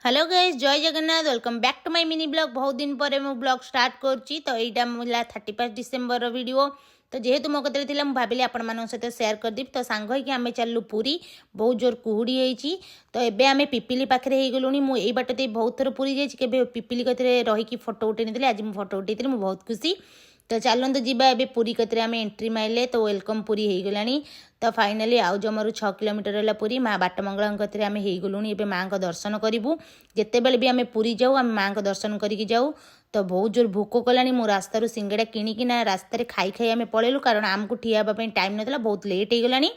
Hello guys, जय Jagannath. Welcome back to my mini blog. बहुत दिन पर मु ब्लॉग स्टार्ट करुच्ची। तो यहाँ मिला 31 डिसेम्बर वीडियो। तो जेहेतु मो कतरे थिला भाविली आपण मान सहित शेयर करदेवी। तो सांग होइकि आमे चलू पुरी। बहुत जोर कुहुड़ी होइची। तो एबे आमे पिपिली पाखरे हे गलुनी। मु एई बाट दे बहुत थर पुरी जाइछि। केबे पिपिली कतरे रहिकी फोटो उठेइ नथिले। आज मु फोटो उठेइथिले, मु बहुत खुशी। तो चलते जीवा ए पुरी कतरे आम एंट्री मारे। तो वेलकम पुरी हो गलानी। तो फाइनाली आउ जमरू 6 किलोमीटर है पुरी। माँ बाटमंगला कतरे आम हो गलुनी। माँ को दर्शन करूँ। जितेबले भी आम पुरी जाऊ आम माँ को दर्शन करके जाऊ। तो बहुत जोर भोक कलानी। मु रास्तार सिंगड़ा किणिकिना रास्तार खाई खाई आम पलैलु, कारण आमको ठिया टाइम नाला, बहुत लेट हो गलानी।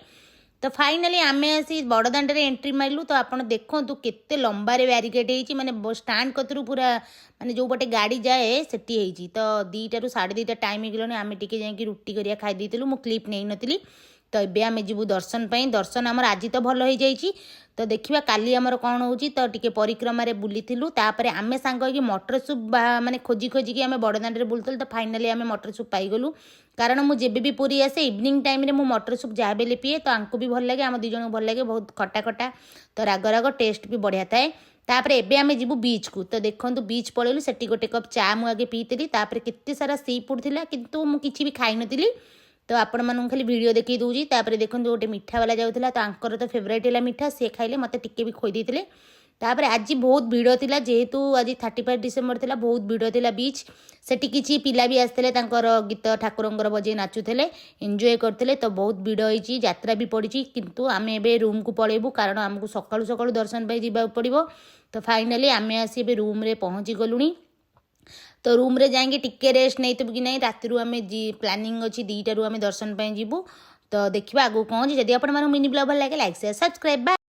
तो फाइनाली आम आसी बड़दाण्ड एंट्री मारू। तो आप देखो केते लंबारे ब्यारिकेड होती, माने स्टाण्ड कतरू पूरा माने जो पटे गाड़ी जाए सेठी होती। तो 2टा ରୁ 2:30 टाइम हो गलानी। आम टिके जाकि रुटी करिया खाई देइतिलु। मु क्लिप नहीं नथिली। तो एबे आम जीवु दर्शन पाई। दर्शन आमर आज तो भल हो जाइछि। तो देखिबा काली आमर कौन होउछि। तो टिके परिक्रमा रे बुलीथिलु। तापरे आमे सांग कि मटर सूप माने खोजी खोजी कि आमे बड़दाण्ड रे बुलतल। तो फाइनाली आमे मटर सूप पाई गलु। कारण मु जेबे भी पूरी आसे इवनिंग टाइम रे मु मटर सूप जहाँ बेले पिए। तो आंको भी भल लगे, आम 2 जन भल लगे। बहुत खटा खटा तो राग राग टेस्ट भी बढ़िया थाए। तापरे एबे आमे जीवु बीच को। तो देखंतु बीच पळेलु। सेठी गोटे कप चा मु आगे पीतिली। तापरे केते सारा सी फूड थिला, किंतु मु किछि भी खाई नथिली। तो आपण मानू खाली वीडियो देखी दूजी। तापरे देखंतु गोटे मिठा वाला जाउथला। तो आंकर तो फेवरेट है मिठा, से खाइले मते टिके भी खोई देथिले। तापरे आज बहुत भिड़ थिला, जेहेतु आज 31 डिसेम्बर थिला, बहुत भिड़ थिला बीच। सेठी किछि पिला भी आसथिले, तांकर गीत ठाकुरंकर बजे नाचुथिले, एंजॉय करथिले। तो बहुत भिड़ होईची, यात्रा भी पड़ीची। किंतु आमे एबे रूम को पळेबू, कारण हमकु सकाळू सकाळू दर्शन पाई जिबा पड़िबो। तो फाइनाली आमे आसी एबे रूम रे पहुंची गलुनी। तो रूम रे जाएंगे टिके रेस्ट नहीं कि नहीं। राति आम प्लानिंग अच्छी 2टा ରୁ आम दर्शन पाई जीवु। तो देखिए आगू कौन। जदि आप मिनी ब्लॉग भल लगे लाइक शेयर सब्सक्राइब।